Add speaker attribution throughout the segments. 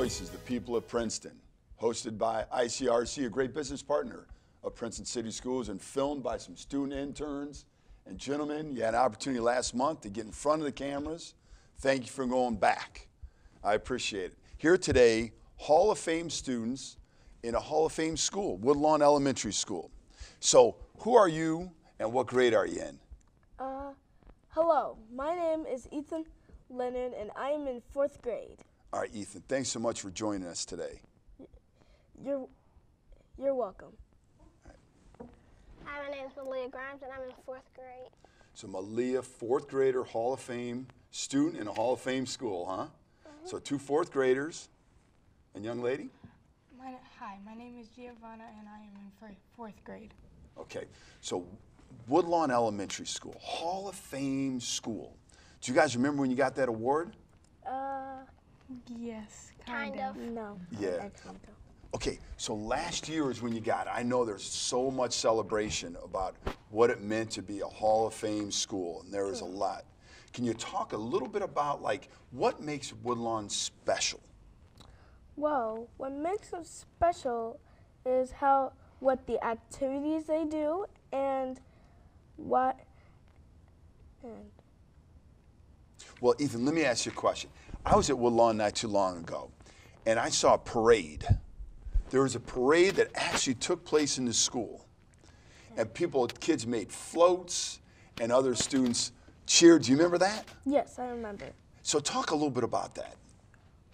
Speaker 1: Voices, the people of Princeton, hosted by ICRC, a great business partner of Princeton City Schools, and filmed by some student interns. And gentlemen, you had an opportunity last month to get in front of the cameras. Thank you for going back. I appreciate it. Here today, Hall of Fame students in a Hall of Fame school, Woodlawn Elementary School. So who are you and what grade are you in?
Speaker 2: Hello, my name is Ethan Leonard and I am in 4th grade.
Speaker 1: All right, Ethan, thanks so much for joining us today.
Speaker 2: You're welcome.
Speaker 3: Hi, my name is Malia Grimes and I'm in 4th grade.
Speaker 1: So Malia, 4th grader, Hall of Fame student in a Hall of Fame school, huh?
Speaker 3: Mm-hmm.
Speaker 1: So 2 4th graders. And young lady?
Speaker 4: Hi, my name is Giovanna and I am in 4th grade.
Speaker 1: Okay, so Woodlawn Elementary School, Hall of Fame school. Do you guys remember when you got that award?
Speaker 4: Yes,
Speaker 3: Kind of.
Speaker 2: No.
Speaker 1: Yeah.
Speaker 2: Actually, no.
Speaker 1: Okay, so last year is when you got it. I know there's so much celebration about what it meant to be a Hall of Fame school, and there is a lot. Can you talk a little bit about, like, what makes Woodlawn special?
Speaker 2: Well, what makes them special is what the activities they do and what.
Speaker 1: Well, Ethan, let me ask you a question. I was at Woodlawn not too long ago, and I saw a parade. There was a parade that actually took place in the school, and kids made floats, and other students cheered. Do you remember that?
Speaker 2: Yes, I remember.
Speaker 1: So talk a little bit about that.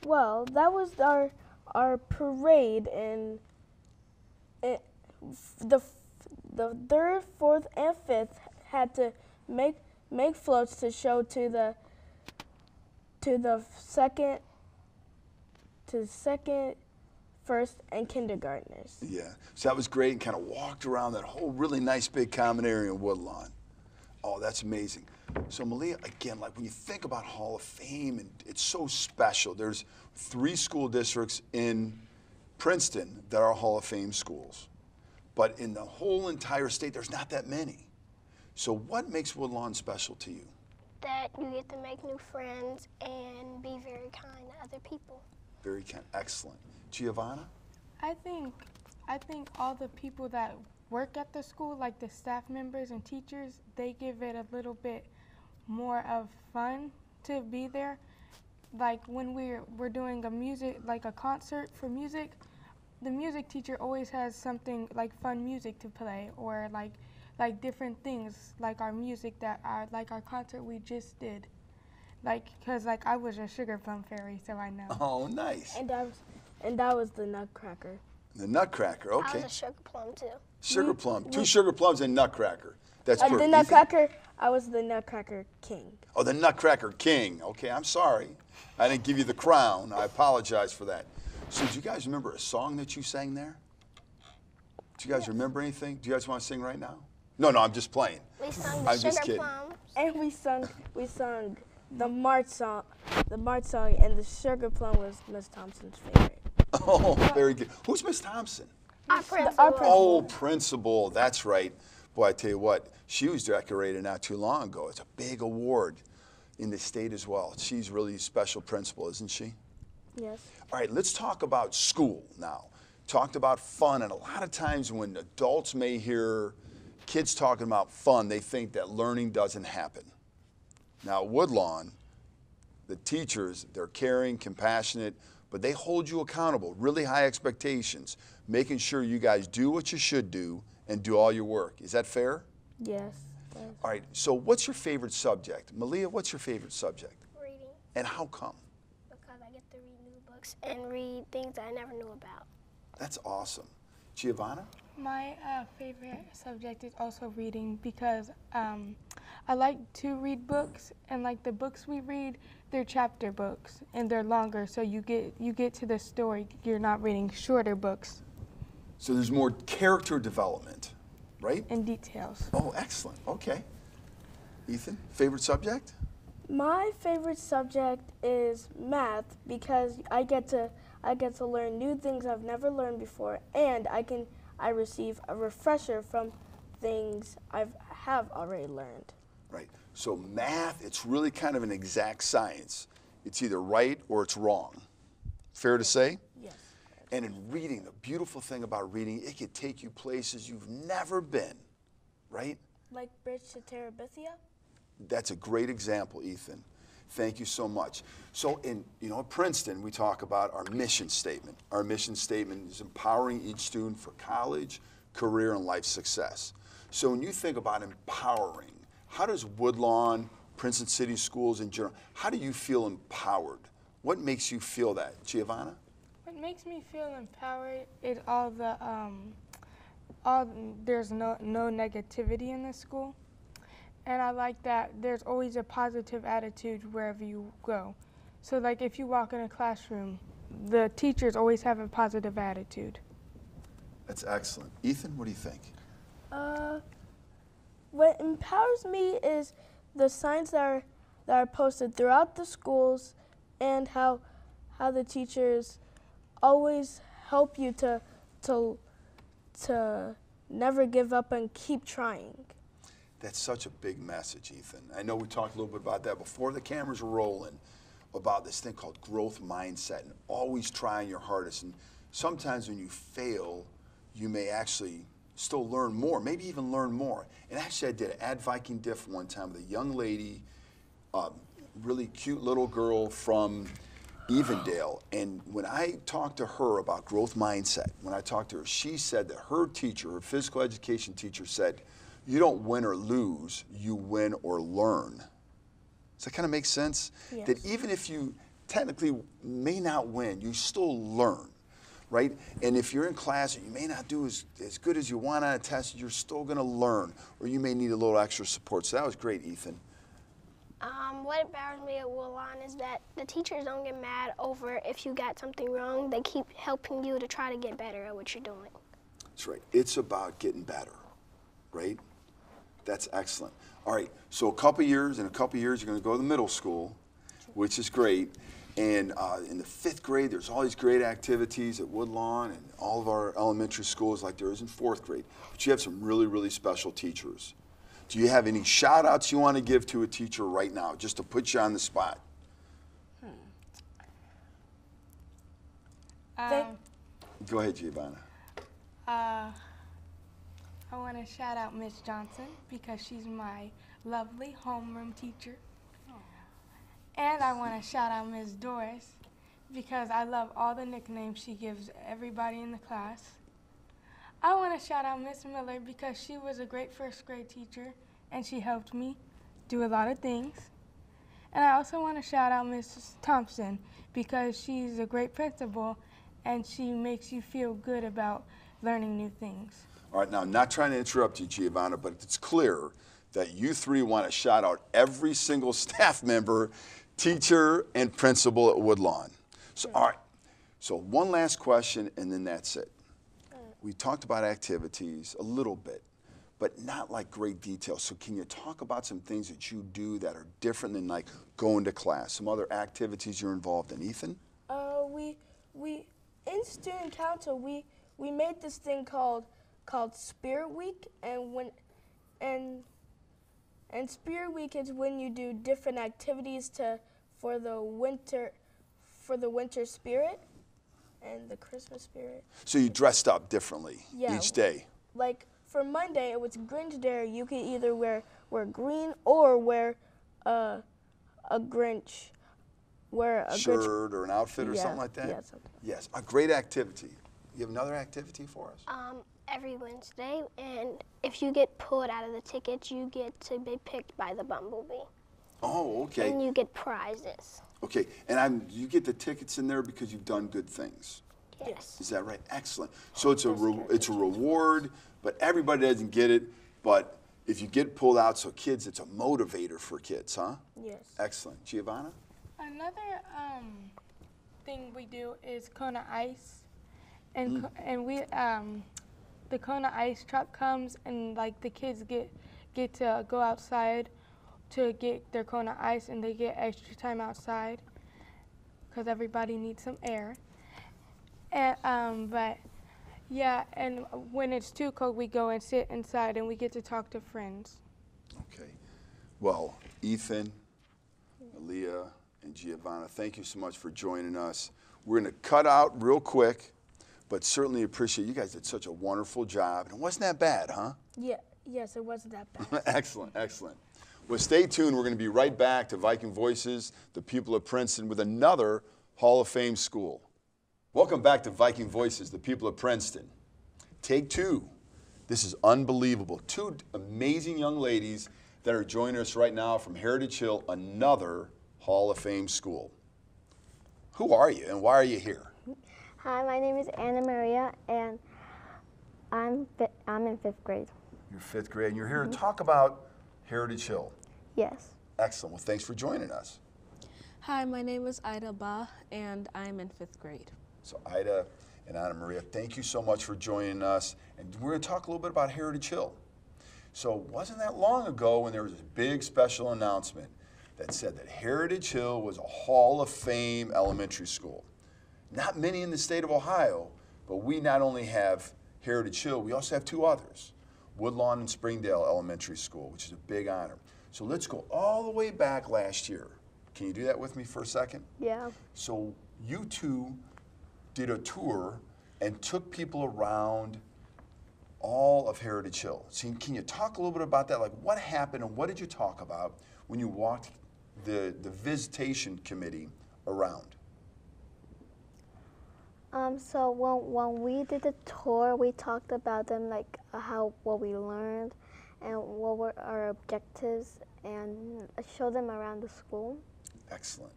Speaker 2: Well, that was our parade, and the 3rd, 4th, and 5th had to make floats to show to the second, 1st, and kindergartners.
Speaker 1: Yeah, so that was great, and kind of walked around that whole really nice big common area in Woodlawn. Oh, that's amazing. So Malia, again, like when you think about Hall of Fame, and it's so special. There's 3 school districts in Princeton that are Hall of Fame schools. But in the whole entire state, there's not that many. So what makes Woodlawn special to you?
Speaker 3: That you get to make new friends and be very kind to other people.
Speaker 1: Very kind, excellent. Giovanna?
Speaker 4: I think all the people that work at the school, like the staff members and teachers, they give it a little bit more of fun to be there. Like when we're doing a concert for music, the music teacher always has something like fun music to play, or like different things, like our music like our concert we just did. Because I was a Sugar Plum Fairy, so I know.
Speaker 1: Oh, nice.
Speaker 2: And that was the Nutcracker.
Speaker 1: The Nutcracker, okay.
Speaker 3: I was a Sugar Plum too.
Speaker 1: Sugar Plum, 2 Sugar Plums and Nutcracker. That's perfect.
Speaker 2: The Nutcracker, I was the Nutcracker King.
Speaker 1: Oh, the Nutcracker King. Okay, I'm sorry. I didn't give you the crown. I apologize for that. So do you guys remember a song that you sang there? Do you guys remember anything? Do you guys want to sing right now? No, I'm just playing.
Speaker 3: We sung
Speaker 1: I'm
Speaker 3: the
Speaker 1: just
Speaker 3: Sugar
Speaker 1: kidding.
Speaker 3: Plums.
Speaker 2: And we sung the march song, and the Sugar Plum was Miss Thompson's favorite.
Speaker 1: Oh, very good. Who's Miss Thompson?
Speaker 3: Our principal.
Speaker 1: Oh, principal. That's right. Boy, I tell you what, she was decorated not too long ago. It's a big award in the state as well. She's really a special principal, isn't she?
Speaker 2: Yes.
Speaker 1: All right, let's talk about school now. Talked about fun, and a lot of times when adults may hear kids talking about fun, they think that learning doesn't happen. Now, Woodlawn, the teachers, they're caring, compassionate, but they hold you accountable, really high expectations, making sure you guys do what you should do and do all your work. Is that fair?
Speaker 2: Yes.
Speaker 1: All right, so what's your favorite subject? Malia, what's your favorite subject?
Speaker 3: Reading.
Speaker 1: And how come?
Speaker 3: Because I get to read new books and read things I never knew about.
Speaker 1: That's awesome. Giovanna?
Speaker 4: My favorite subject is also reading, because I like to read books, and like the books we read, they're chapter books and they're longer, so you get to the story. You're not reading shorter books.
Speaker 1: So there's more character development, right?
Speaker 4: And details.
Speaker 1: Oh, excellent. Okay. Ethan, favorite subject?
Speaker 2: My favorite subject is math, because I get to learn new things I've never learned before, and I receive a refresher from things I have already learned.
Speaker 1: Right. So math, it's really kind of an exact science. It's either right or it's wrong. Fair to say?
Speaker 2: Yes.
Speaker 1: And in reading, the beautiful thing about reading, it could take you places you've never been, right?
Speaker 2: Like Bridge to Terabithia?
Speaker 1: That's a great example, Ethan. Thank you so much. So at Princeton, we talk about our mission statement. Our mission statement is empowering each student for college, career, and life success. So when you think about empowering, how does Woodlawn, Princeton City Schools in general, how do you feel empowered? What makes you feel that? Giovanna?
Speaker 4: What makes me feel empowered is there's no negativity in the school. And I like that there's always a positive attitude wherever you go. So like if you walk in a classroom, the teachers always have a positive attitude.
Speaker 1: That's excellent. Ethan, what do you think?
Speaker 2: What empowers me is the signs that are posted throughout the schools, and how the teachers always help you to never give up and keep trying.
Speaker 1: That's such a big message, Ethan. I know we talked a little bit about that before the cameras were rolling, about this thing called growth mindset and always trying your hardest. And sometimes when you fail, you may actually still learn more, maybe even learn more. And actually I did an Ad Viking Diff one time with a young lady, really cute little girl from Evendale. And when I talked to her about growth mindset, when I talked to her, she said that her teacher, her physical education teacher, said, you don't win or lose, you win or learn. Does that kind of make sense?
Speaker 2: Yes.
Speaker 1: That even if you technically may not win, you still learn, right? And if you're in class and you may not do as good as you want on a test, you're still going to learn, or you may need a little extra support. So that was great, Ethan.
Speaker 3: What empowers me at Woodlawn is that the teachers don't get mad over if you got something wrong. They keep helping you to try to get better at what you're doing.
Speaker 1: That's right. It's about getting better, right? That's excellent. All right, so in a couple years, you're going to go to the middle school, which is great. And in the 5th grade, there's all these great activities at Woodlawn and all of our elementary schools like there is in 4th grade. But you have some really, really special teachers. Do you have any shout outs you want to give to a teacher right now, just to put you on the spot? Go ahead, Giovanna.
Speaker 4: I want to shout out Miss Johnson because she's my lovely homeroom teacher. And I want to shout out Miss Doris because I love all the nicknames she gives everybody in the class. I want to shout out Miss Miller because she was a great 1st grade teacher and she helped me do a lot of things. And I also want to shout out Mrs. Thompson because she's a great principal and she makes you feel good about learning new things.
Speaker 1: All right, now I'm not trying to interrupt you, Giovanna, but it's clear that you three want to shout out every single staff member, teacher, and principal at Woodlawn. So, all right, so one last question and then that's it. We talked about activities a little bit, but not like great detail. So can you talk about some things that you do that are different than like going to class, some other activities you're involved in? Ethan?
Speaker 2: We in student council, we made this thing called Spirit Week, and Spirit Week is when you do different activities for the winter spirit and the Christmas spirit.
Speaker 1: So you dressed up differently each day?
Speaker 2: Like for Monday, it was Grinch Day. You could either wear green or wear a Grinch. Wear a
Speaker 1: shirt or an outfit or something like that?
Speaker 2: Yeah, something.
Speaker 1: Yes, a great activity. You have another activity for us?
Speaker 3: Every Wednesday, and if you get pulled out of the tickets, you get to be picked by the bumblebee.
Speaker 1: Oh, okay.
Speaker 3: And you get prizes.
Speaker 1: Okay, and you get the tickets in there because you've done good things.
Speaker 3: Yes.
Speaker 1: Is that right? Excellent. So it's a reward, but everybody doesn't get it. But if you get pulled out, so kids, it's a motivator for kids, huh?
Speaker 2: Yes.
Speaker 1: Excellent. Giovanna?
Speaker 4: Another thing we do is Kona Ice, and we the Kona Ice truck comes and like the kids get to go outside to get their Kona Ice, and they get extra time outside because everybody needs some air. And but yeah, and when it's too cold, we go and sit inside and we get to talk to friends.
Speaker 1: Okay. Well, Ethan, Aaliyah, and Giovanna, thank you so much for joining us. We're going to cut out real quick, but certainly appreciate you guys did such a wonderful job. And it wasn't that bad, huh?
Speaker 2: Yeah, yes, it wasn't that bad.
Speaker 1: Excellent, excellent. Well, stay tuned. We're going to be right back to Viking Voices, the people of Princeton, with another Hall of Fame school. Welcome back to Viking Voices, the people of Princeton. Take two. This is unbelievable. Two amazing young ladies that are joining us right now from Heritage Hill, another Hall of Fame school. Who are you and why are you here?
Speaker 5: Hi, my name is Anna Maria, and I'm in 5th grade.
Speaker 1: You're 5th grade, and you're here to talk about Heritage Hill.
Speaker 5: Yes.
Speaker 1: Excellent. Well, thanks for joining us.
Speaker 6: Hi, my name is Ida Ba, and I'm in 5th grade.
Speaker 1: So Ida and Anna Maria, thank you so much for joining us. And we're going to talk a little bit about Heritage Hill. So it wasn't that long ago when there was a big special announcement that said that Heritage Hill was a Hall of Fame elementary school. Not many in the state of Ohio, but we not only have Heritage Hill, we also have two others, Woodlawn and Springdale Elementary School, which is a big honor. So let's go all the way back last year. Can you do that with me for a second?
Speaker 5: Yeah.
Speaker 1: So you two did a tour and took people around all of Heritage Hill. So can you talk a little bit about that? Like what happened and what did you talk about when you walked the visitation committee around?
Speaker 5: So when we did the tour, we talked about them, like what we learned and what were our objectives, and showed them around the school.
Speaker 1: Excellent.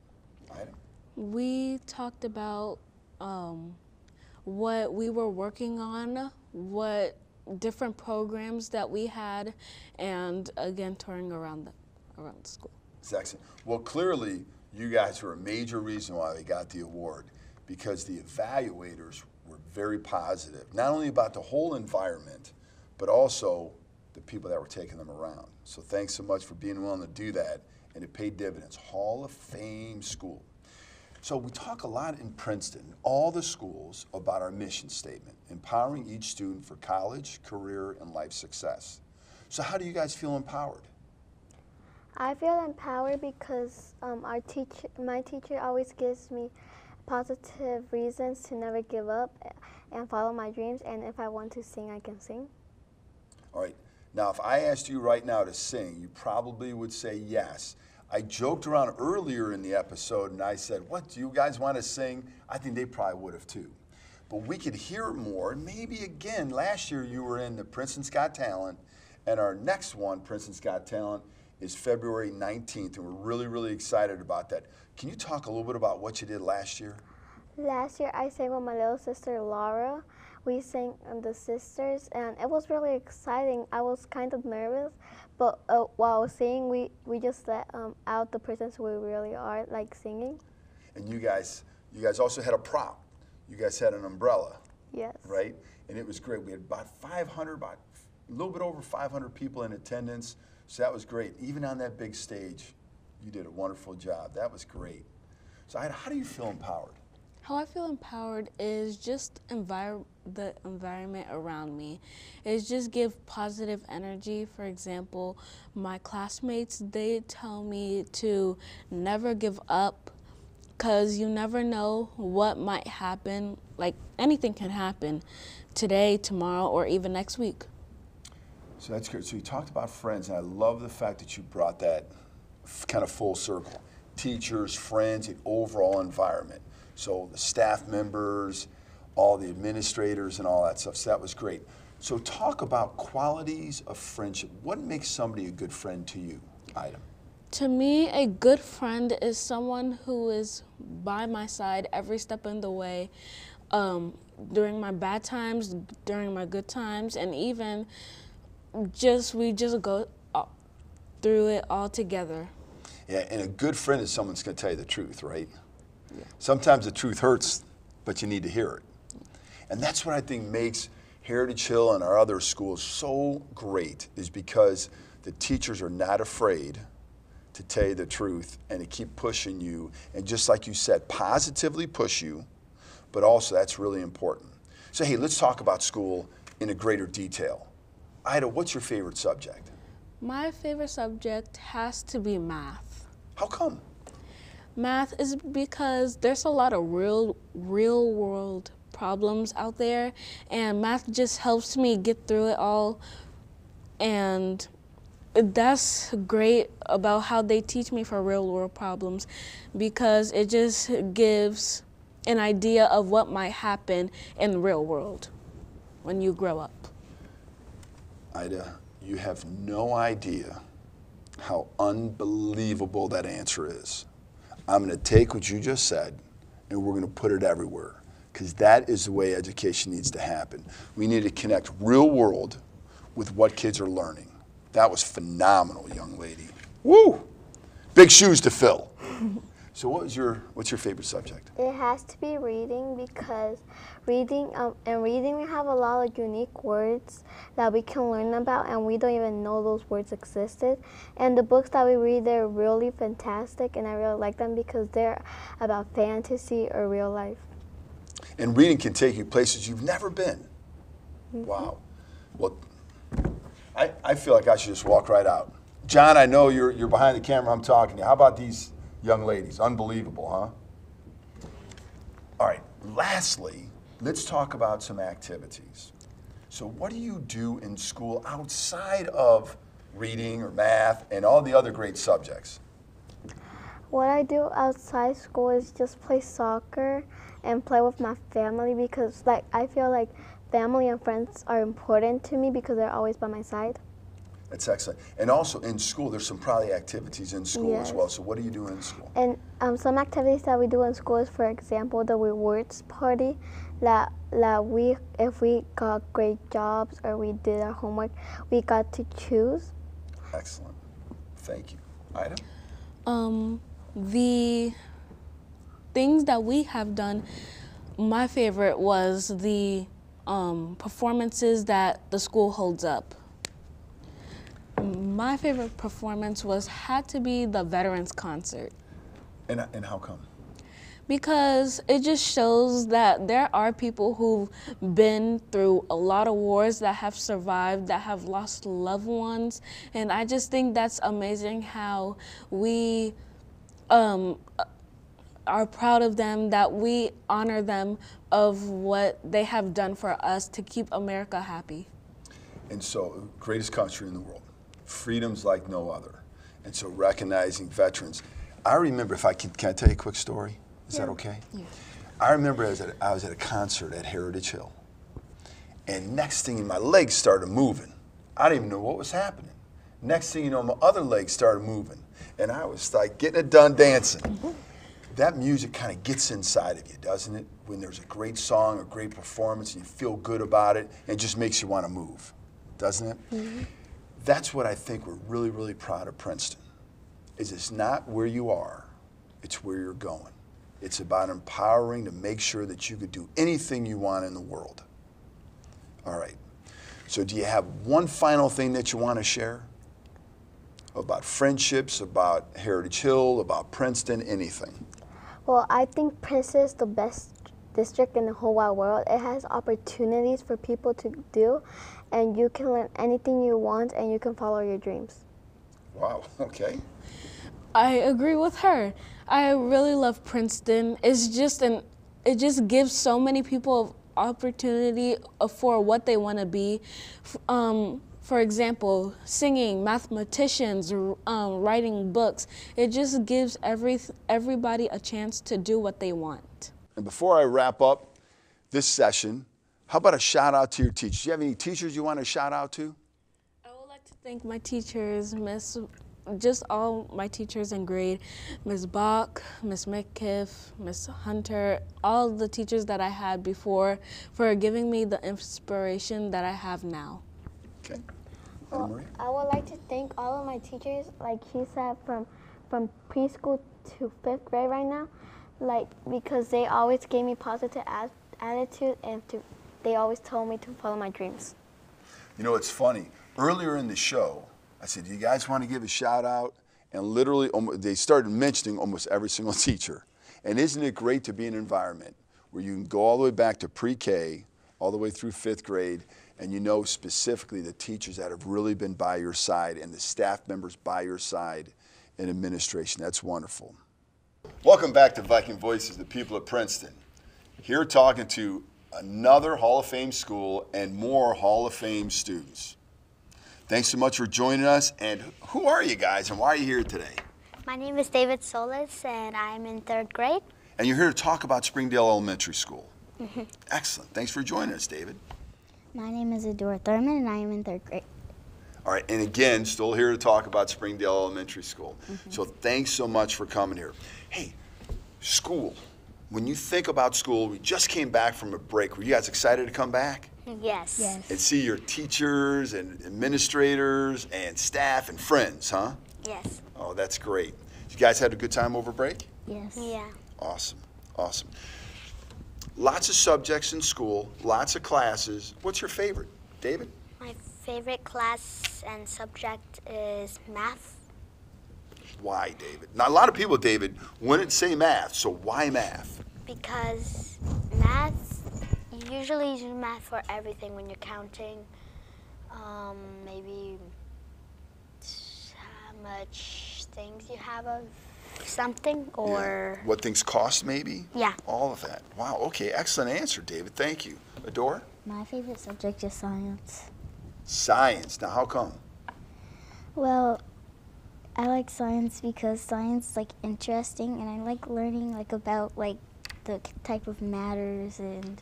Speaker 1: Ida?
Speaker 6: We talked about what we were working on, what different programs that we had, and again, touring around the school.
Speaker 1: It's excellent. Well, clearly, you guys were a major reason why they got the award, because the evaluators were very positive, not only about the whole environment, but also the people that were taking them around. So thanks so much for being willing to do that, and it paid dividends. Hall of Fame school. So we talk a lot in Princeton, all the schools, about our mission statement, empowering each student for college, career, and life success. So how do you guys feel empowered?
Speaker 5: I feel empowered because my teacher always gives me positive reasons to never give up and follow my dreams, and if I want to sing, I can sing.
Speaker 1: All right. Now, if I asked you right now to sing, you probably would say yes. I joked around earlier in the episode and I said, what, do you guys want to sing? I think they probably would have too. But we could hear it more. Maybe again, last year you were in the Princeton's Got Talent, and our next one, Princeton's Got Talent, is February 19th, and we're really, really excited about that. Can you talk a little bit about what you did last year?
Speaker 5: Last year I sang with my little sister Laura. We sang The Sisters, and it was really exciting. I was kind of nervous, but while I was singing, we just let out the persons we really are, like singing.
Speaker 1: And you guys also had a prop. You guys had an umbrella.
Speaker 5: Yes.
Speaker 1: Right? And it was great. We had about a little bit over 500 people in attendance, so that was great. Even on that big stage, you did a wonderful job. That was great. So how do you feel empowered?
Speaker 6: How I feel empowered is just the environment around me. It's just give positive energy. For example, my classmates, they tell me to never give up, because you never know what might happen. Like anything can happen today, tomorrow, or even next week.
Speaker 1: So that's good. So you talked about friends, and I love the fact that you brought that kind of full circle. Teachers, friends, the overall environment. So the staff members, all the administrators and all that stuff. So that was great. So talk about qualities of friendship. What makes somebody a good friend to you, Ida?
Speaker 6: To me, a good friend is someone who is by my side every step in the way, during my bad times, during my good times, and even we just go through it all together.
Speaker 1: Yeah, and a good friend is someone that's going to tell you the truth, right? Yeah. Sometimes the truth hurts, but you need to hear it. And that's what I think makes Heritage Hill and our other schools so great, is because the teachers are not afraid to tell you the truth and to keep pushing you. And just like you said, positively push you, but also that's really important. So hey, let's talk about school in a greater detail. Ida, what's your favorite subject?
Speaker 6: My favorite subject has to be math.
Speaker 1: How come?
Speaker 6: math is because there's a lot of real world problems out there, and math just helps me get through it all. And that's great about how they teach me for real world problems, because it just gives an idea of what might happen in the real world when you grow up.
Speaker 1: Ida, you have no idea how unbelievable that answer is. I'm going to take what you just said and we're going to put it everywhere, because that is the way education needs to happen. We need to connect real world with what kids are learning. That was phenomenal, young lady. Woo! Big shoes to fill. So what's your favorite subject?
Speaker 5: It has to be reading, because reading we have a lot of unique words that we can learn about, and we don't even know those words existed. And the books that we read, they're really fantastic, and I really like them because they're about fantasy or real life.
Speaker 1: And reading can take you places you've never been. Mm-hmm. Wow. Well, I feel like I should just walk right out. John, I know you're behind the camera. I'm talking to you. How about these young ladies? Unbelievable, huh? All right. Lastly, let's talk about some activities. So what do you do in school outside of reading or math and all the other great subjects?
Speaker 5: What I do outside school is just play soccer and play with my family, because I feel like family and friends are important to me because they're always by my side.
Speaker 1: That's excellent. And also in school, there's some probably activities in school
Speaker 5: Yes.
Speaker 1: as well. So what do you do in school?
Speaker 5: And some activities that we do in school is, for example, the rewards party. If we got great jobs or we did our homework, we got to choose.
Speaker 1: Excellent. Thank you. Ida?
Speaker 6: The things that we have done, my favorite was the performances that the school holds up. My favorite performance had to be the Veterans Concert.
Speaker 1: And how come?
Speaker 6: Because it just shows that there are people who've been through a lot of wars, that have survived, that have lost loved ones. And I just think that's amazing how we are proud of them, that we honor them of what they have done for us to keep America happy.
Speaker 1: And so, greatest country in the world, freedoms like no other. And so recognizing veterans. I remember, can I tell you a quick story? Is that okay?
Speaker 6: Yeah.
Speaker 1: I remember I was at a concert at Heritage Hill. And next thing, my legs started moving. I didn't even know what was happening. Next thing you know, my other legs started moving. And I was like getting it done dancing. Mm-hmm. That music kind of gets inside of you, doesn't it? When there's a great song, a great performance, and you feel good about it, it just makes you want to move, doesn't it? Mm-hmm. That's what I think we're really, really proud of Princeton, is it's not where you are, it's where you're going. It's about empowering to make sure that you could do anything you want in the world. All right, so do you have one final thing that you want to share? About friendships, about Heritage Hill, about Princeton, anything?
Speaker 5: Well, I think Princeton is the best district in the whole wide world. It has opportunities for people to do, and you can learn anything you want, and you can follow your dreams.
Speaker 1: Wow, okay.
Speaker 6: I agree with her. I really love Princeton. It just gives so many people opportunity for what they want to be. For example, singing, mathematicians, writing books. It just gives everybody a chance to do what they want.
Speaker 1: And before I wrap up this session, how about a shout out to your teachers? Do you have any teachers you want to shout out to?
Speaker 6: I would like to thank my teachers, just all my teachers in grade, Ms. Bach, Ms. McKiff, Ms. Hunter, all the teachers that I had before, for giving me the inspiration that I have now.
Speaker 1: Okay.
Speaker 5: Well, I would like to thank all of my teachers, like she said, from preschool to 5th grade right now, because they always gave me positive attitude, and they always told me to follow my dreams.
Speaker 1: You know, it's funny. Earlier in the show, I said, do you guys want to give a shout out? And literally, they started mentioning almost every single teacher. And isn't it great to be in an environment where you can go all the way back to pre-K, all the way through 5th grade, and you know specifically the teachers that have really been by your side and the staff members by your side in administration. That's wonderful. Welcome back to Viking Voices, the people of Princeton. Here talking to another Hall of Fame school and more Hall of Fame students. Thanks so much for joining us. And who are you guys and why are you here today?
Speaker 7: My name is David Solis and I'm in 3rd grade.
Speaker 1: And you're here to talk about Springdale Elementary School. Excellent. Thanks for joining us, David.
Speaker 7: My name is Adora Thurman and I am in 3rd grade.
Speaker 1: All right, and again, still here to talk about Springdale Elementary School. So thanks so much for coming here. Hey, school. When you think about school, we just came back from a break. Were you guys excited to come back?
Speaker 7: Yes.
Speaker 1: And see your teachers and administrators and staff and friends, huh?
Speaker 7: Yes.
Speaker 1: Oh, that's great. You guys had a good time over break?
Speaker 7: Yes. Yeah.
Speaker 1: Awesome, awesome. Lots of subjects in school, lots of classes. What's your favorite, David?
Speaker 7: My favorite class and subject is math.
Speaker 1: Why, David? Now, a lot of people, David, wouldn't say math, so why math?
Speaker 7: Because math, you usually use math for everything when you're counting. Maybe how much things you have of something or...
Speaker 1: Yeah. What things cost, maybe?
Speaker 7: Yeah.
Speaker 1: All of that. Wow, okay, excellent answer, David. Thank you. Adora?
Speaker 5: My favorite subject is science.
Speaker 1: Science. Now, how come?
Speaker 5: Well, I like science because science is like interesting, and I like learning like about like the type of matters and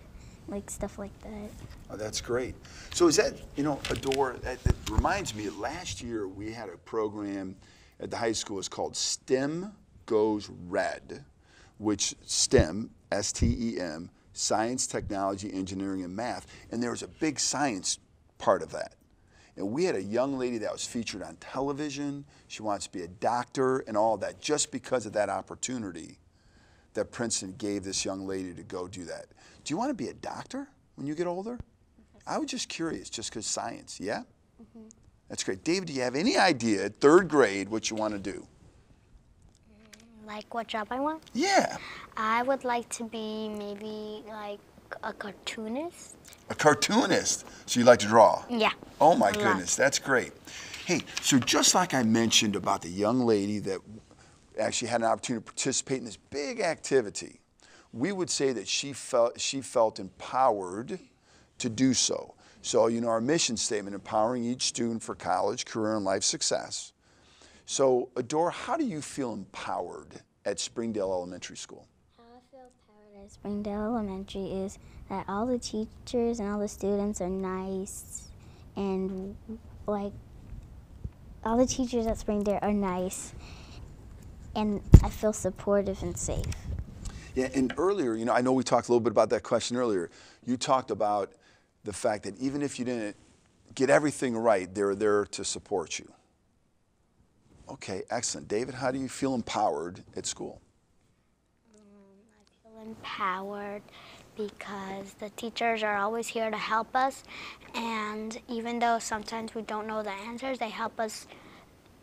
Speaker 5: like stuff like that.
Speaker 1: Oh, that's great. So is that, you know, Adora, that reminds me, last year we had a program at the high school. It's called STEM Goes Red, which STEM, S-T-E-M, science, technology, engineering, and math. And there was a big science part of that. And we had a young lady that was featured on television. She wants to be a doctor and all that just because of that opportunity that Princeton gave this young lady to go do that. Do you want to be a doctor when you get older? I was just curious, just because science, yeah? That's great. David, do you have any idea, 3rd grade, what you want to do?
Speaker 7: Like what job I want?
Speaker 1: Yeah.
Speaker 7: I would like to be maybe like a cartoonist.
Speaker 1: A cartoonist. So you like to draw?
Speaker 7: Yeah.
Speaker 1: Oh my
Speaker 7: a lot.
Speaker 1: goodness, that's great. Hey, so just like I mentioned about the young lady that actually had an opportunity to participate in this big activity, we would say that she felt empowered to do so. So, you know, our mission statement, empowering each student for college, career, and life success. So, Adora, how do you feel empowered at Springdale Elementary School?
Speaker 5: How I feel empowered at Springdale Elementary is that all the teachers and all the students are nice, and like all the teachers at Springdale are nice, and I feel supportive and safe.
Speaker 1: Yeah, and earlier, you know, I know we talked a little bit about that question earlier. You talked about the fact that even if you didn't get everything right, they're there to support you. Okay, excellent. David, how do you feel empowered at school?
Speaker 7: I feel empowered because the teachers are always here to help us, and even though sometimes we don't know the answers, they help us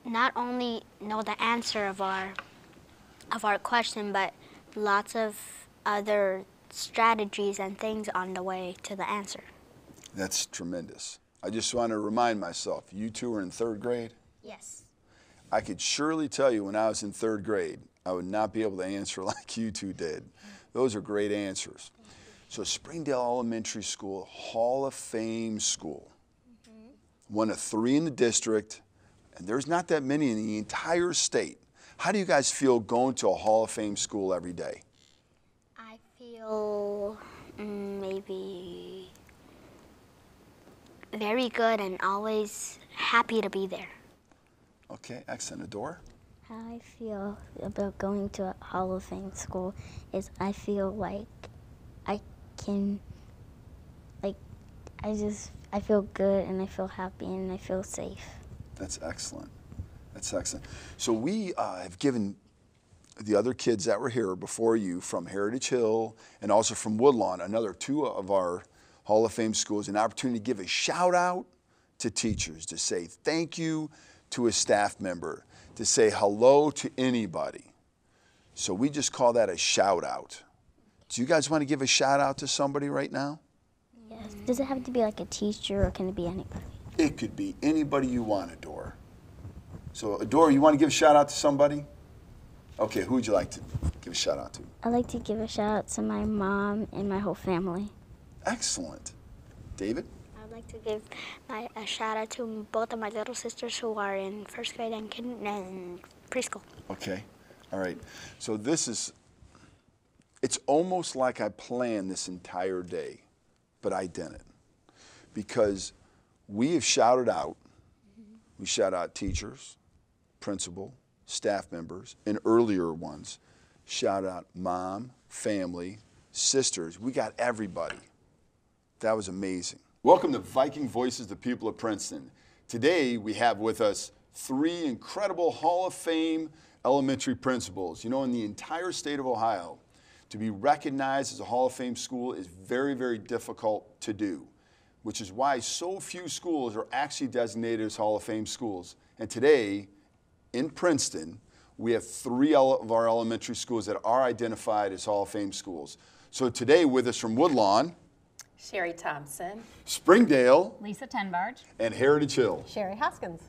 Speaker 7: not only know the answer of our question, but lots of other strategies and things on the way to the answer.
Speaker 1: That's tremendous. I just want to remind myself, you two are in 3rd grade?
Speaker 7: Yes.
Speaker 1: I could surely tell you when I was in 3rd grade, I would not be able to answer like you two did. Those are great answers. So Springdale Elementary School, Hall of Fame school. One of 3 in the district, and there's not that many in the entire state. How do you guys feel going to a Hall of Fame school every day?
Speaker 7: I feel maybe very good and always happy to be there.
Speaker 1: Okay, excellent. Adora?
Speaker 5: How I feel about going to a Hall of Fame school is I feel like I can, like, I feel good and I feel happy and I feel safe.
Speaker 1: That's excellent. That's excellent. So we have given the other kids that were here before you from Heritage Hill and also from Woodlawn, another 2 of our Hall of Fame schools, an opportunity to give a shout out to teachers, to say thank you to a staff member, to say hello to anybody. So we just call that a shout out. Do you guys want to give a shout out to somebody right now?
Speaker 5: Yes. Does it have to be like a teacher or can it be anybody?
Speaker 1: It could be anybody you want, Adora. So Adora, you want to give a shout out to somebody? Okay, who would you like to give a shout out to?
Speaker 8: I'd like to give a shout out to my mom and my whole family.
Speaker 1: Excellent. David?
Speaker 7: I'd like to give a shout out to both of my little sisters who are in first grade and preschool.
Speaker 1: Okay. All right. So it's almost like I planned this entire day, but I didn't. Because we have shouted out, we shout out teachers, principal, staff members, and earlier ones, shout out mom, family, sisters. We got everybody. That was amazing. Welcome to Viking Voices, the people of Princeton. Today we have with us 3 incredible Hall of Fame elementary principals. You know, in the entire state of Ohio, to be recognized as a Hall of Fame school is very, very difficult to do, which is why so few schools are actually designated as Hall of Fame schools. And today, in Princeton, we have 3 of our elementary schools that are identified as Hall of Fame schools. So today with us from Woodlawn,
Speaker 9: Sherry Thompson,
Speaker 1: Springdale,
Speaker 10: Lisa Tenbarge,
Speaker 1: and Heritage Hill.
Speaker 9: Sherry Hoskins.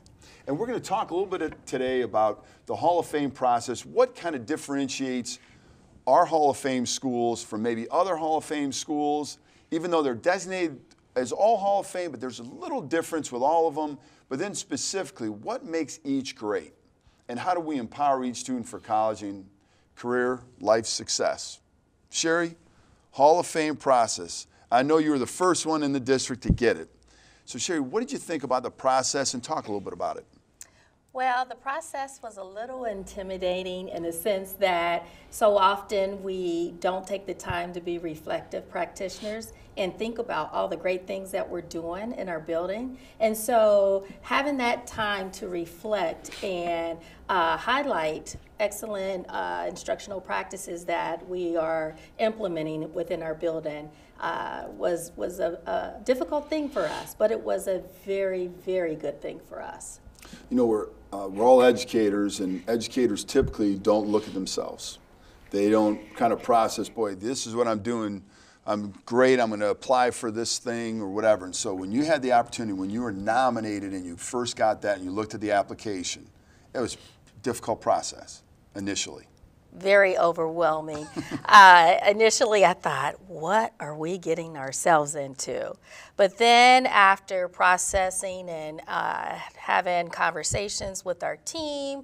Speaker 1: And we're going to talk a little bit today about the Hall of Fame process, what kind of differentiates our Hall of Fame schools from maybe other Hall of Fame schools, even though they're designated as all Hall of Fame, but there's a little difference with all of them. But then specifically, what makes each great? And how do we empower each student for college and career life success? Sherry, Hall of Fame process. I know you were the first one in the district to get it. So Sherry, what did you think about the process, and talk a little bit about it?
Speaker 9: Well, the process was a little intimidating in the sense that so often we don't take the time to be reflective practitioners and think about all the great things that we're doing in our building. And so having that time to reflect and highlight excellent instructional practices that we are implementing within our building was a difficult thing for us, but it was a very, very good thing for us.
Speaker 1: You know, we're all educators, and educators typically don't look at themselves. They don't kind of process, boy, this is what I'm doing. I'm great, I'm going to apply for this thing or whatever. And so when you had the opportunity, when you were nominated and you first got that and you looked at the application, it was a difficult process initially.
Speaker 9: Very overwhelming. Initially, I thought, what are we getting ourselves into? But then after processing and having conversations with our team,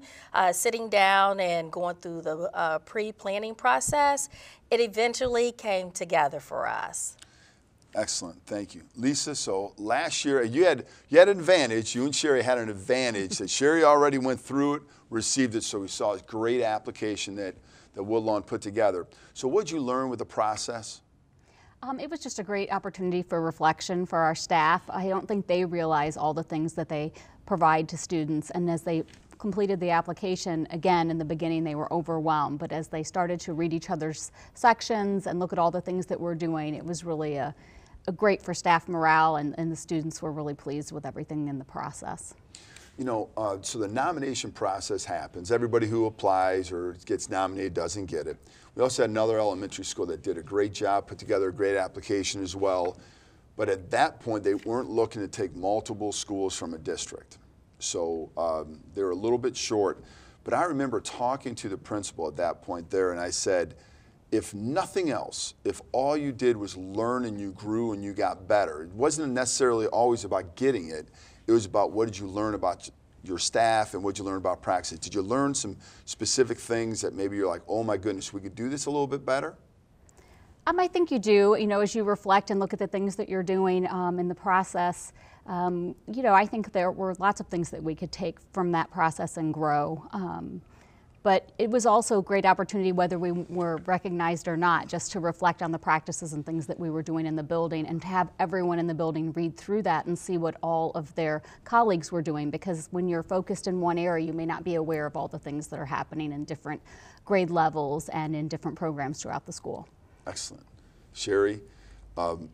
Speaker 9: sitting down and going through the pre-planning process, it eventually came together for us.
Speaker 1: Excellent, thank you. Lisa, so last year, you had an advantage, you and Sherry had an advantage that Sherry already went through it, received it, so we saw a great application that Woodlawn put together. So what did you learn with the process?
Speaker 10: It was just a great opportunity for reflection for our staff. I don't think they realize all the things that they provide to students, and as they completed the application, again, in the beginning they were overwhelmed, but as they started to read each other's sections and look at all the things that we're doing, it was really a great for staff morale, and the students were really pleased with everything in the process.
Speaker 1: You know, so the nomination process happens. Everybody who applies or gets nominated doesn't get it. We also had another elementary school that did a great job, put together a great application as well. But at that point, they weren't looking to take multiple schools from a district. So they were a little bit short. But I remember talking to the principal at that point there, and I said, if nothing else, if all you did was learn and you grew and you got better, it wasn't necessarily always about getting it. It was about what did you learn about your staff and what did you learn about practice. Did you learn some specific things that maybe you're like, oh my goodness, we could do this a little bit better?
Speaker 10: I think you do, you know, as you reflect and look at the things that you're doing in the process. You know, I think there were lots of things that we could take from that process and grow. But it was also a great opportunity, whether we were recognized or not, just to reflect on the practices and things that we were doing in the building, and to have everyone in the building read through that and see what all of their colleagues were doing. Because when you're focused in one area, you may not be aware of all the things that are happening in different grade levels and in different programs throughout the school.
Speaker 1: Excellent. Sherry,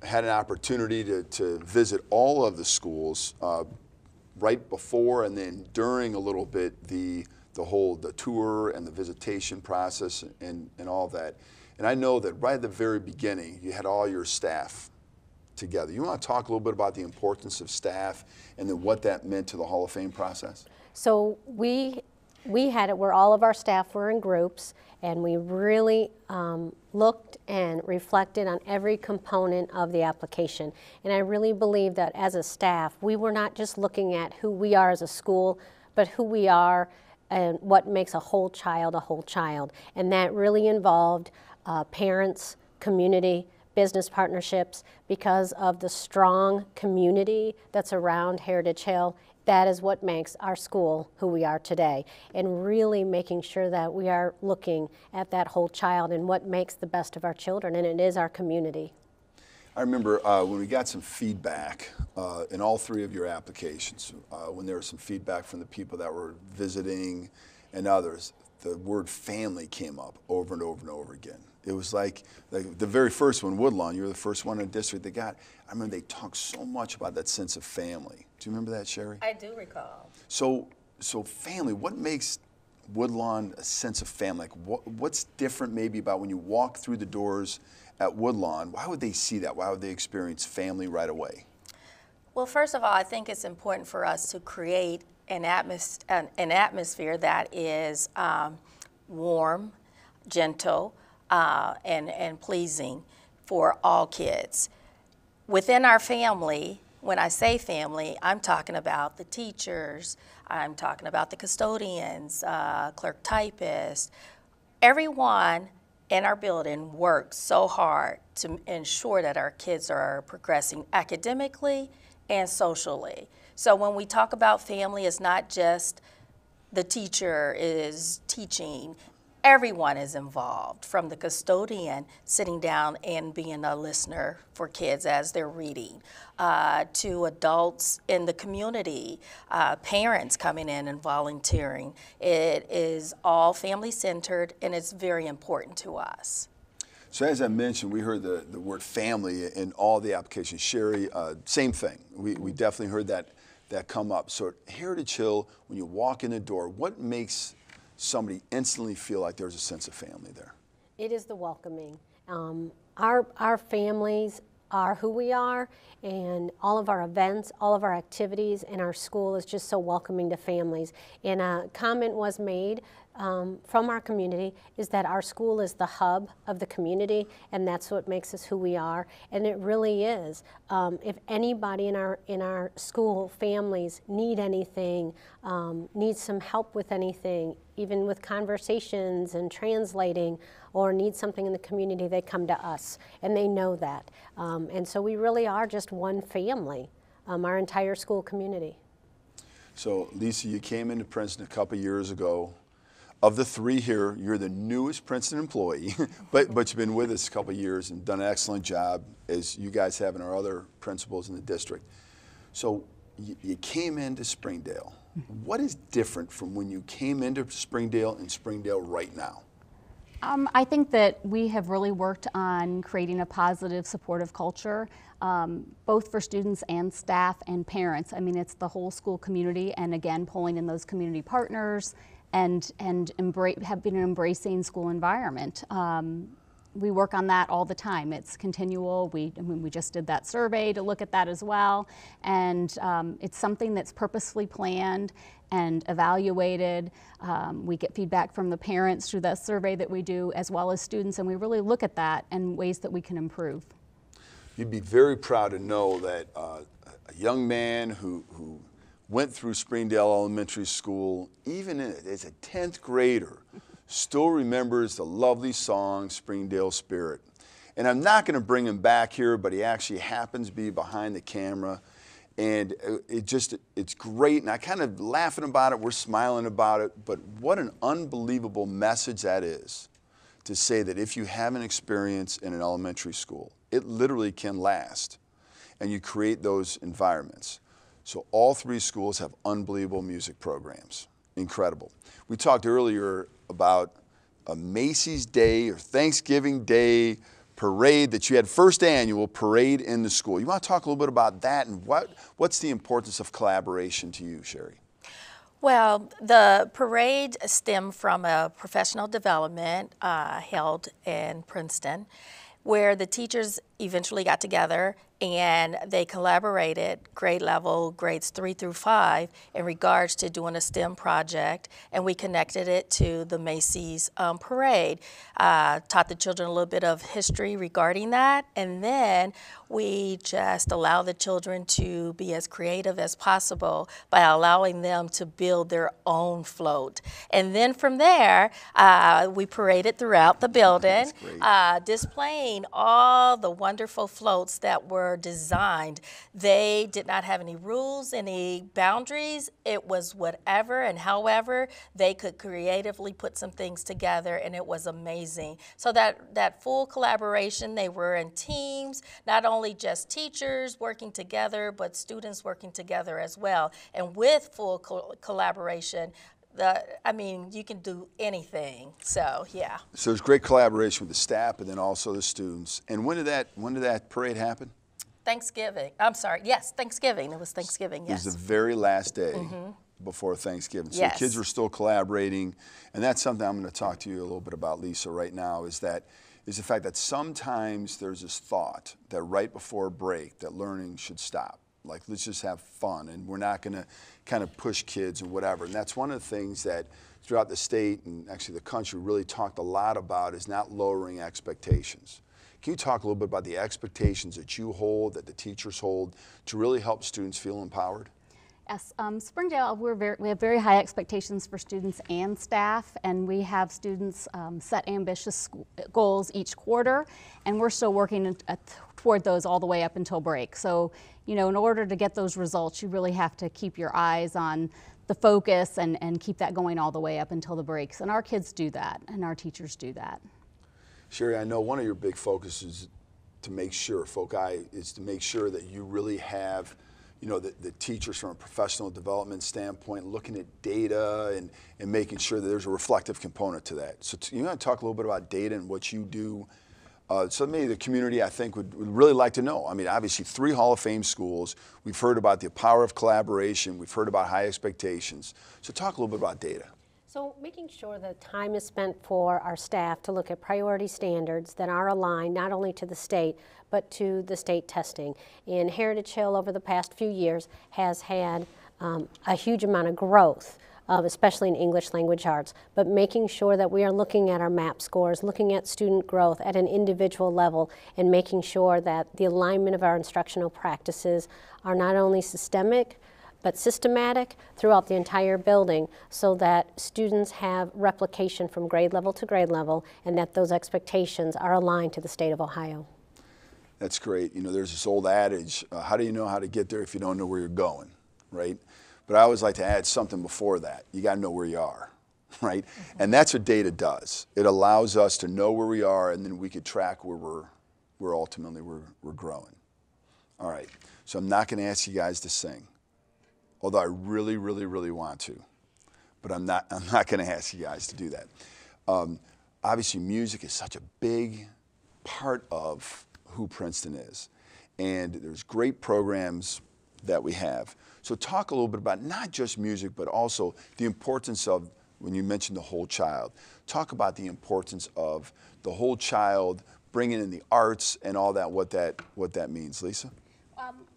Speaker 1: had an opportunity to visit all of the schools right before and then during a little bit the tour and the visitation process and all that. And I know that right at the very beginning, you had all your staff together. You want to talk a little bit about the importance of staff and then what that meant to the Hall of Fame process?
Speaker 9: So we
Speaker 11: we had it where all of our staff were in groups, and we really looked and reflected on every component of the application. And I really believe that as a staff, we were not just looking at who we are as a school, but who we are and what makes a whole child a whole child. And that really involved parents, community, business partnerships. Because of the strong community that's around Heritage Hill, that is what makes our school who we are today, and really making sure that we are looking at that whole child and what makes the best of our children, and it is our community.
Speaker 1: I remember when we got some feedback in all three of your applications, when there was some feedback from the people that were visiting and others, the word family came up over and over and over again. It was like the very first one, Woodlawn, you were the first one in the district that got. I remember they talked so much about that sense of family. Do you remember that, Sherry?
Speaker 9: I do recall.
Speaker 1: So family, what makes Woodlawn a sense of family? Like what's different maybe about when you walk through the doors at Woodlawn? Why would they see that? Why would they experience family right away?
Speaker 9: Well, first of all, I think it's important for us to create an atmosphere that is warm, gentle, and pleasing for all kids. Within our family, when I say family, I'm talking about the teachers, I'm talking about the custodians, clerk typists. Everyone in our building works so hard to ensure that our kids are progressing academically and socially. So when we talk about family, it's not just the teacher is teaching. Everyone is involved, from the custodian sitting down and being a listener for kids as they're reading, to adults in the community, parents coming in and volunteering. It is all family-centered, and it's very important to us.
Speaker 1: So as I mentioned, we heard the word family in all the applications. Sherry, same thing. We definitely heard that come up. So at Heritage Hill, when you walk in the door, what makes somebody instantly feel like there's a sense of family there?
Speaker 11: It is the welcoming. Our families are who we are, and all of our events, all of our activities in our school is just so welcoming to families. And a comment was made from our community is that our school is the hub of the community, and that's what makes us who we are, and it really is. If anybody in our school families need anything, need some help with anything, even with conversations and translating, or need something in the community, they come to us, and they know that. And so we really are just one family, our entire school community.
Speaker 1: So Lisa, you came into Princeton a couple years ago. Of the three here, you're the newest Princeton employee, but you've been with us a couple years and done an excellent job, as you guys have and our other principals in the district. So you came into Springdale. What is different from when you came into Springdale and Springdale right now?
Speaker 10: I think that we have really worked on creating a positive, supportive culture, both for students and staff and parents. I mean, it's the whole school community, and again, pulling in those community partners and have been an embracing school environment. We work on that all the time. It's continual. We just did that survey to look at that as well, and it's something that's purposefully planned and evaluated. We get feedback from the parents through that survey that we do, as well as students, and we really look at that and ways that we can improve.
Speaker 1: You'd be very proud to know that a young man who went through Springdale Elementary School, even as a 10th grader, still remembers the lovely song, Springdale Spirit. And I'm not going to bring him back here, but he actually happens to be behind the camera. And it's great, and I kind of laughing about it, we're smiling about it, but what an unbelievable message that is, to say that if you have an experience in an elementary school, it literally can last, and you create those environments. So all three schools have unbelievable music programs, incredible. We talked earlier about a Macy's Day or Thanksgiving Day parade that you had, first annual parade in the school. You want to talk a little bit about that, and what's the importance of collaboration to you, Sherry?
Speaker 9: Well, the parade stemmed from a professional development held in Princeton, where the teachers eventually got together and they collaborated grade level, grades 3 through 5, in regards to doing a STEM project, and we connected it to the Macy's parade. Taught the children a little bit of history regarding that, and then we just allow the children to be as creative as possible by allowing them to build their own float. And then from there, we paraded throughout the building, displaying all the wonderful floats that were designed. They did not have any rules, any boundaries. It was whatever and however they could creatively put some things together, and it was amazing. So that full collaboration, they were in teams, not only just teachers working together, but students working together as well. And with full collaboration, I mean, you can do anything. So, yeah. So
Speaker 1: there's great collaboration with the staff, but then also the students. And when did that parade happen?
Speaker 9: Thanksgiving. I'm sorry. Yes, Thanksgiving. It was Thanksgiving, yes.
Speaker 1: It was the very last day before Thanksgiving. So the kids were still collaborating. And that's something I'm going to talk to you a little bit about, Lisa, right now, is the fact that sometimes there's this thought that right before break that learning should stop. Like, let's just have fun, and we're not going to kind of push kids and whatever. And that's one of the things that throughout the state and actually the country really talked a lot about, is not lowering expectations. Can you talk a little bit about the expectations that you hold, that the teachers hold, to really help students feel empowered?
Speaker 10: Yes, Springdale, we have very high expectations for students and staff, and we have students set ambitious goals each quarter, and we're still working toward those all the way up until break. So, you know, in order to get those results, you really have to keep your eyes on the focus and keep that going all the way up until the breaks. And our kids do that, and our teachers do that.
Speaker 1: Sherry, I know one of your big focuses to make sure, is to make sure that you really have, you know, the teachers from a professional development standpoint looking at data and making sure that there's a reflective component to that. So you want to talk a little bit about data and what you do. So maybe the community, I think, would really like to know. I mean, obviously 3 Hall of Fame schools. We've heard about the power of collaboration. We've heard about high expectations. So talk a little bit about data.
Speaker 11: So making sure that time is spent for our staff to look at priority standards that are aligned not only to the state, but to the state testing. And Heritage Hill over the past few years has had a huge amount of growth, especially in English language arts, but making sure that we are looking at our MAP scores, looking at student growth at an individual level, and making sure that the alignment of our instructional practices are not only systemic, but systematic throughout the entire building, so that students have replication from grade level to grade level, and that those expectations are aligned to the state of Ohio.
Speaker 1: That's great. You know, there's this old adage, how do you know how to get there if you don't know where you're going, right? But I always like to add something before that. You got to know where you are, right? And that's what data does. It allows us to know where we are, and then we could track where we're ultimately growing. All right. So I'm not going to ask you guys to sing, although I really, really, really want to. But I'm not going to ask you guys to do that. Obviously, music is such a big part of who Princeton is. And there's great programs that we have. So talk a little bit about not just music, but also the importance of, when you mentioned the whole child, talk about the importance of the whole child, bringing in the arts and all that, what that means. Lisa?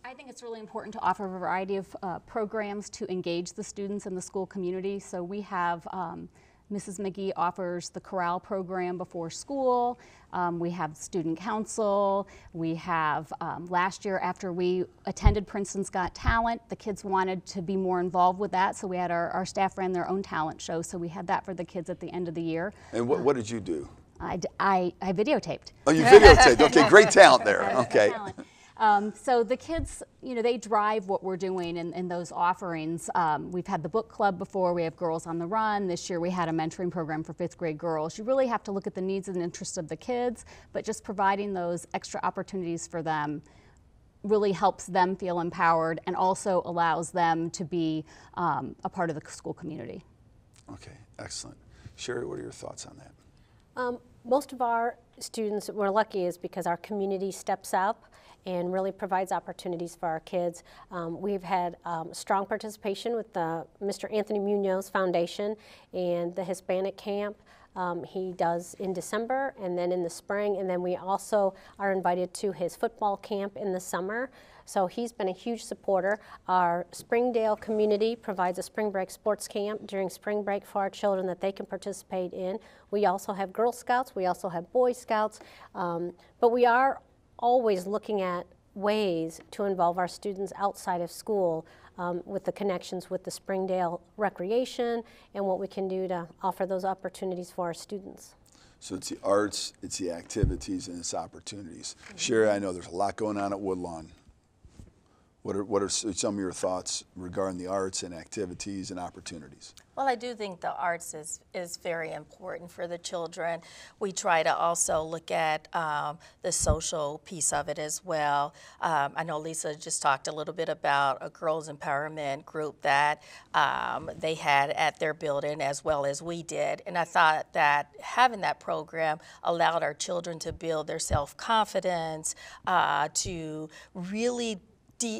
Speaker 10: I think it's really important to offer a variety of programs to engage the students in the school community. So we have Mrs. McGee offers the chorale program before school. We have student council. We have, last year after we attended Princeton's Got Talent, the kids wanted to be more involved with that, so we had our staff ran their own talent show, so we had that for the kids at the end of the year.
Speaker 1: And what did you do?
Speaker 10: I videotaped.
Speaker 1: Oh, you videotaped. Okay, great talent there. Okay.
Speaker 10: So the kids, you know, they drive what we're doing in those offerings. We've had the book club before. We have Girls on the Run. This year we had a mentoring program for 5th grade girls. You really have to look at the needs and interests of the kids, but just providing those extra opportunities for them really helps them feel empowered and also allows them to be a part of the school community.
Speaker 1: Okay, excellent. Sherry, what are your thoughts on that?
Speaker 11: Most of our students, we're lucky, is because our community steps up and really provides opportunities for our kids. We've had strong participation with the Mr. Anthony Munoz Foundation and the Hispanic Camp. He does in December and then in the spring, and then we also are invited to his football camp in the summer. So he's been a huge supporter. Our Springdale community provides a spring break sports camp during spring break for our children that they can participate in. We also have Girl Scouts, we also have Boy Scouts, but we are always looking at ways to involve our students outside of school with the connections with the Springdale Recreation and what we can do to offer those opportunities for our students.
Speaker 1: So it's the arts, it's the activities, and it's opportunities. Sherry, I know there's a lot going on at Woodlawn. What are some of your thoughts regarding the arts and activities and opportunities?
Speaker 9: Well, I do think the arts is very important for the children. We try to also look at the social piece of it as well. I know Lisa just talked a little bit about a girls empowerment group that they had at their building as well as we did. And I thought that having that program allowed our children to build their self-confidence, to really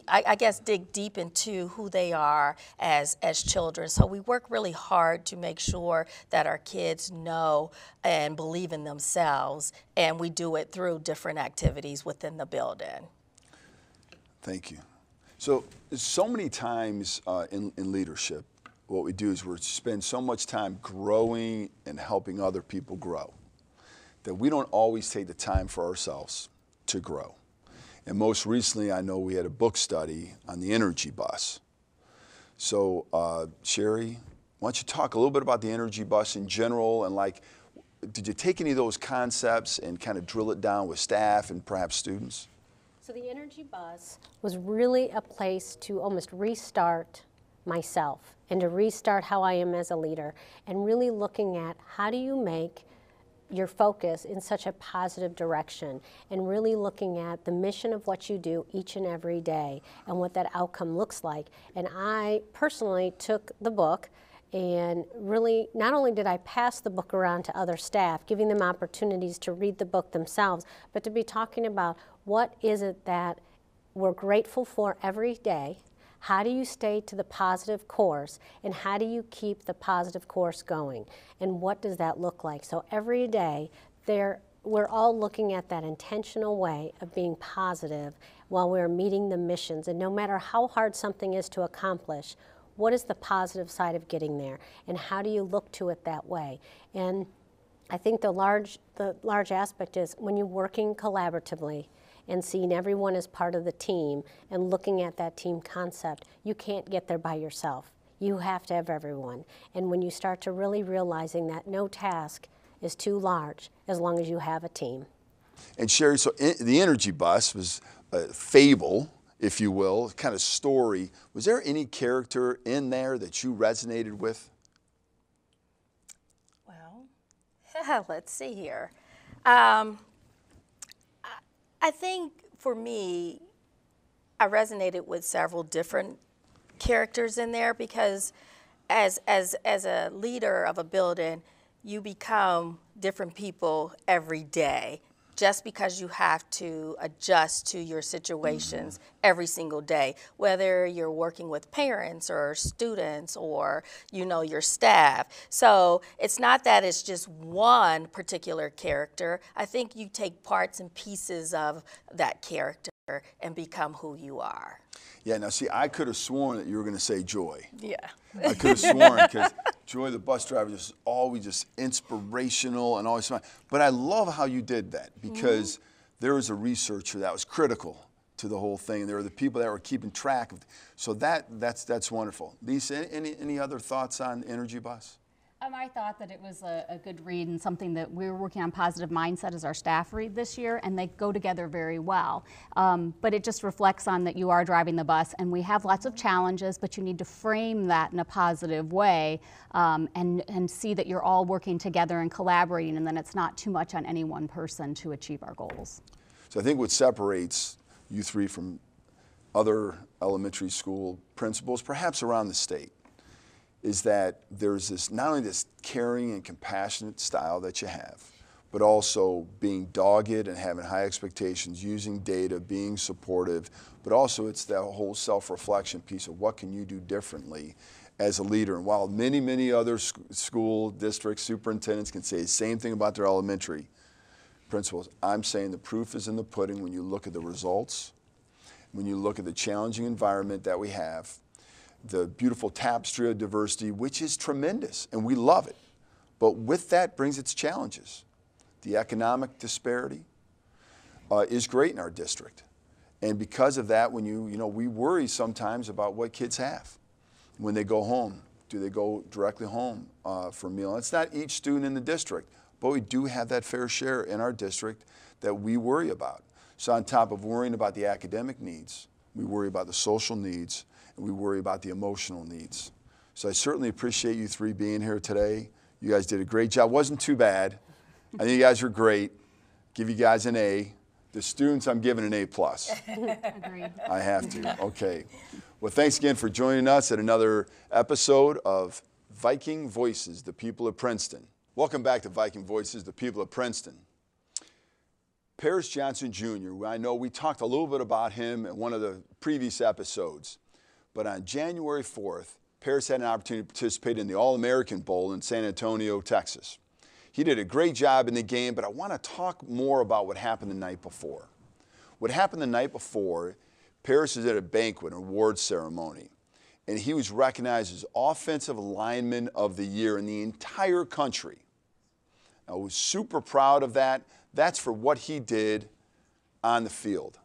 Speaker 9: I guess dig deep into who they are as children. So we work really hard to make sure that our kids know and believe in themselves, and we do it through different activities within the building.
Speaker 1: Thank you. So many times in leadership, what we do is we spend so much time growing and helping other people grow that we don't always take the time for ourselves to grow. And most recently, I know we had a book study on the energy bus. So, Sherry, why don't you talk a little bit about the energy bus in general, and like, did you take any of those concepts and kind of drill it down with staff and perhaps students?
Speaker 11: So the energy bus was really a place to almost restart myself and to restart how I am as a leader, and really looking at how do you make your focus in such a positive direction, and really looking at the mission of what you do each and every day and what that outcome looks like. And I personally took the book and really, not only did I pass the book around to other staff, giving them opportunities to read the book themselves, but to be talking about what is it that we're grateful for every day. How do you stay to the positive course, and how do you keep the positive course going? And what does that look like? So every day, we're all looking at that intentional way of being positive while we're meeting the missions. And no matter how hard something is to accomplish, what is the positive side of getting there? And how do you look to it that way? And I think the large aspect is when you're working collaboratively and seeing everyone as part of the team and looking at that team concept, you can't get there by yourself. You have to have everyone. And when you start to really realizing that no task is too large as long as you have a team.
Speaker 1: And Sherry, so the energy bus was a fable, if you will, kind of story. Was there any character in there that you resonated with?
Speaker 9: Well, let's see here. I think for me, I resonated with several different characters in there, because as a leader of a building, you become different people every day, just because you have to adjust to your situations every single day, whether you're working with parents or students or, you know, your staff. So it's not that it's just one particular character. I think you take parts and pieces of that character and become who you are.
Speaker 1: Yeah, now see, I could have sworn that you were going to say Joy.
Speaker 9: Yeah.
Speaker 1: I could have sworn, because Joy, the bus driver, is always just inspirational and always fun. But I love how you did that, because there was a researcher that was critical to the whole thing. There were the people that were keeping track of it. So that's wonderful. Lisa, any other thoughts on Energy Bus?
Speaker 10: I thought that it was a good read, and something that we're working on positive mindset as our staff read this year, and they go together very well. But it just reflects on that you are driving the bus, and we have lots of challenges, but you need to frame that in a positive way, and see that you're all working together and collaborating, and then it's not too much on any one person to achieve our goals.
Speaker 1: So I think what separates you three from other elementary school principals, perhaps around the state, is that there's this, not only this caring and compassionate style that you have, but also being dogged and having high expectations, using data, being supportive, but also it's that whole self-reflection piece of what can you do differently as a leader. And while many, many other school district superintendents can say the same thing about their elementary principals, I'm saying the proof is in the pudding when you look at the results, when you look at the challenging environment that we have, the beautiful tapestry of diversity, which is tremendous, and we love it. But with that brings its challenges. The economic disparity is great in our district. And because of that, when we worry sometimes about what kids have when they go home. Do they go directly home for a meal? And it's not each student in the district, but we do have that fair share in our district that we worry about. So on top of worrying about the academic needs, we worry about the social needs, and we worry about the emotional needs. So I certainly appreciate you three being here today. You guys did a great job. Wasn't too bad. I think you guys were great. Give you guys an A. The students, I'm giving an A+.
Speaker 10: Agreed.
Speaker 1: I have to. Okay. Well, thanks again for joining us at another episode of Viking Voices, the people of Princeton. Welcome back to Viking Voices, the people of Princeton. Paris Johnson Jr., I know we talked a little bit about him in one of the previous episodes, but on January 4th, Paris had an opportunity to participate in the All-American Bowl in San Antonio, Texas. He did a great job in the game, but I want to talk more about what happened the night before. What happened the night before, Paris was at a banquet, an awards ceremony, and he was recognized as Offensive Lineman of the Year in the entire country. I was super proud of that. That's for what he did on the field.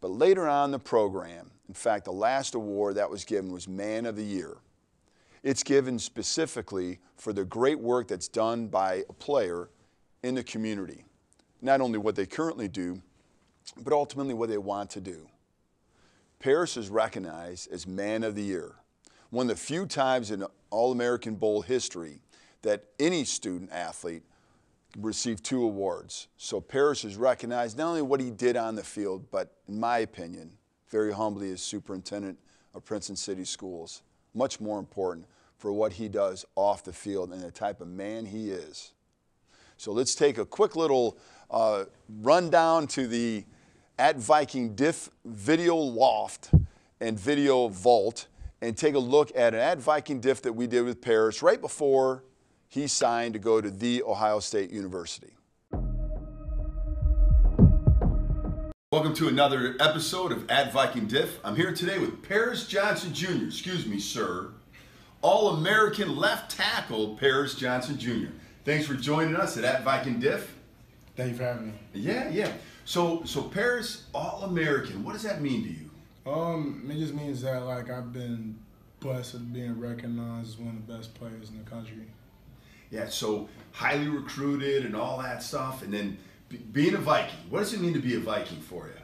Speaker 1: But later on in the program, in fact, the last award that was given was Man of the Year. It's given specifically for the great work that's done by a player in the community. Not only what they currently do, but ultimately what they want to do. Paris is recognized as Man of the Year, one of the few times in All-American Bowl history that any student athlete received 2 awards. So Paris is recognized not only what he did on the field, but in my opinion, very humbly as superintendent of Princeton City Schools, much more important for what he does off the field and the type of man he is. So let's take a quick little rundown to the @Viking Diff video loft and video vault and take a look at an @Viking Diff that we did with Paris right before he signed to go to The Ohio State University. Welcome to another episode of @Viking Diff. I'm here today with Paris Johnson Jr. Excuse me, sir. All-American left tackle Paris Johnson Jr. Thanks for joining us at @Viking Diff.
Speaker 12: Thank you for having me.
Speaker 1: Yeah. So Paris, All-American, what does that mean to you?
Speaker 12: It just means that I've been blessed with being recognized as one of the best players in the country.
Speaker 1: Yeah, so highly recruited and all that stuff, and then being a Viking. What does it mean to be a Viking for you?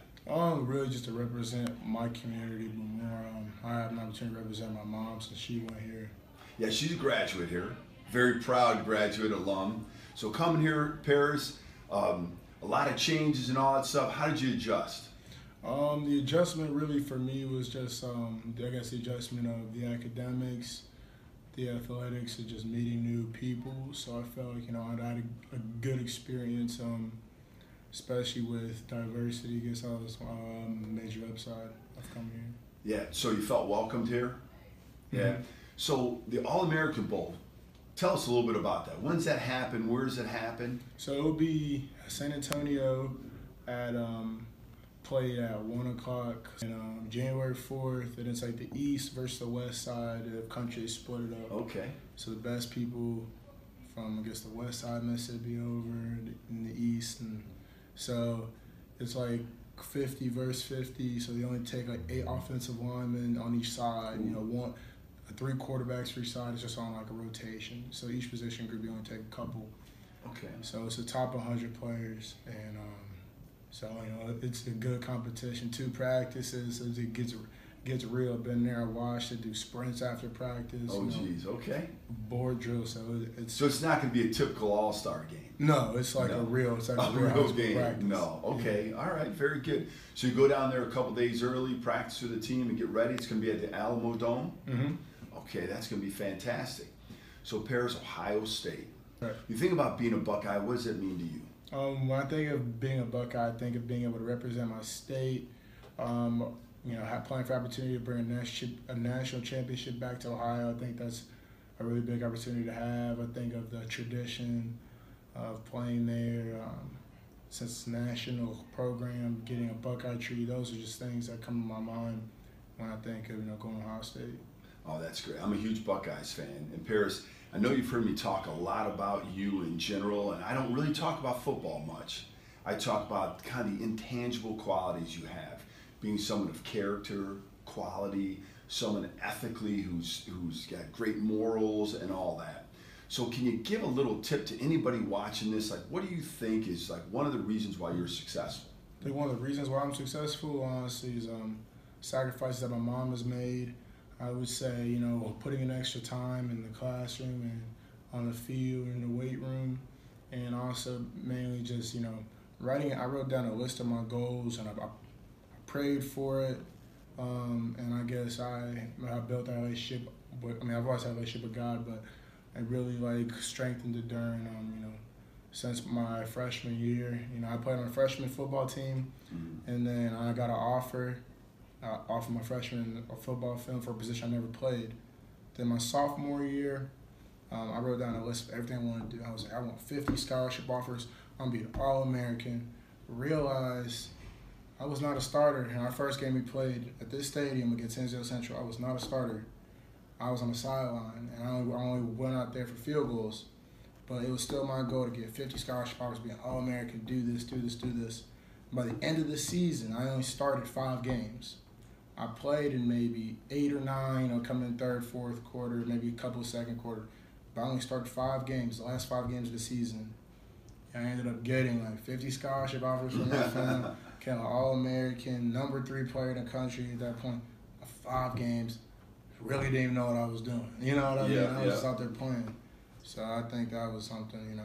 Speaker 12: Really just to represent my community, but more I have an opportunity to represent my mom since she went here.
Speaker 1: Yeah, she's a graduate here, very proud graduate alum. So coming here, Paris, a lot of changes and all that stuff. How did you adjust?
Speaker 12: The adjustment really for me was just, the adjustment of the academics, the athletics, and just meeting new people. So I felt like, I had a good experience, especially with diversity. I guess that was a major upside of coming here.
Speaker 1: Yeah, so you felt welcomed here? Yeah. Mm-hmm. So the All-American Bowl, tell us a little bit about that. When's that happen? Where does it happen?
Speaker 12: So it'll be San Antonio at played at 1 o'clock and January 4th, and it's the east versus the west side of the country is split it up.
Speaker 1: Okay.
Speaker 12: So the best people from the west side of Mississippi over in the east, and so it's 50 versus 50. So they only take 8 offensive linemen on each side. Ooh. 3 quarterbacks for each side. It's just on a rotation. So each position group you only take a couple.
Speaker 1: Okay.
Speaker 12: So it's the top 100 players, and so it's a good competition. 2 practices, as it gets real. Been there, I watched it do sprints after practice.
Speaker 1: Oh, geez, okay.
Speaker 12: Board drill, so it's.
Speaker 1: So it's not going to be a typical all-star game.
Speaker 12: No, it's a real. It's a real game.
Speaker 1: Practice. No, okay, yeah. All right, very good. So you go down there a couple days early, practice with the team, and get ready. It's going to be at the Alamo Dome.
Speaker 12: Mm-hmm.
Speaker 1: Okay, that's going to be fantastic. So Paris, Ohio State.
Speaker 12: Right.
Speaker 1: You think about being a Buckeye. What does that mean to you?
Speaker 12: When I think of being a Buckeye, I think of being able to represent my state. playing for opportunity to bring a national championship back to Ohio. I think that's a really big opportunity to have. I think of the tradition of playing there, since national program, getting a Buckeye tree. Those are just things that come to my mind when I think of going to Ohio State.
Speaker 1: Oh, that's great. I'm a huge Buckeyes fan. And Paris, I know you've heard me talk a lot about you in general, and I don't really talk about football much. I talk about kind of the intangible qualities you have, being someone of character, quality, someone ethically who's got great morals and all that. So can you give a little tip to anybody watching this? Like, what do you think is like one of the reasons why you're successful?
Speaker 12: I think one of the reasons why I'm successful, honestly, is sacrifices that my mom has made. I would say, putting in extra time in the classroom and on the field, in the weight room, and also mainly just, writing. I wrote down a list of my goals, and I prayed for it, and I guess I built that relationship. I've always had a relationship with God, but I really strengthened it during, since my freshman year. I played on a freshman football team, and then I got an offer off of my freshman football film for a position I never played. Then my sophomore year, I wrote down a list of everything I wanted to do. I was like, I want 50 scholarship offers. I'm going to be an All-American. Realized I was not a starter. In our first game we played at this stadium against Hinsdale Central, I was not a starter. I was on the sideline, and I only went out there for field goals. But it was still my goal to get 50 scholarship offers, be an All-American, do this, do this, do this. By the end of the season, I only started 5 games. I played in maybe 8 or 9, coming in third, fourth quarter, maybe a couple of second quarter. But I only started 5 games, the last 5 games of the season. And I ended up getting 50 scholarship offers from my family, became an All-American, number 3 player in the country at that point. 5 games, really didn't even know what I was doing. You know what I mean? I was just out there playing. So I think that was something,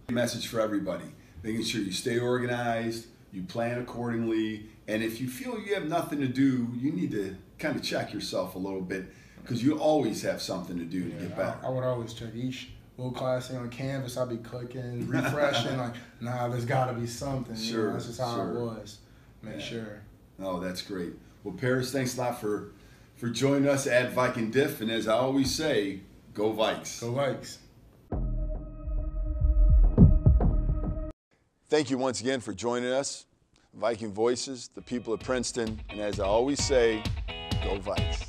Speaker 1: Message for everybody, making sure you stay organized, you plan accordingly, and if you feel you have nothing to do, you need to kind of check yourself a little bit, because you always have something to do to get better.
Speaker 12: I would always check each little class thing on Canvas. I'd be clicking, refreshing, there's got to be something.
Speaker 1: Sure,
Speaker 12: that's just how it was. Make sure.
Speaker 1: Oh, that's great. Well, Paris, thanks a lot for joining us at Viking Diff, and as I always say, go Vikes.
Speaker 12: Go Vikes.
Speaker 1: Thank you once again for joining us, Viking Voices, the people of Princeton, and as I always say, go Vikes.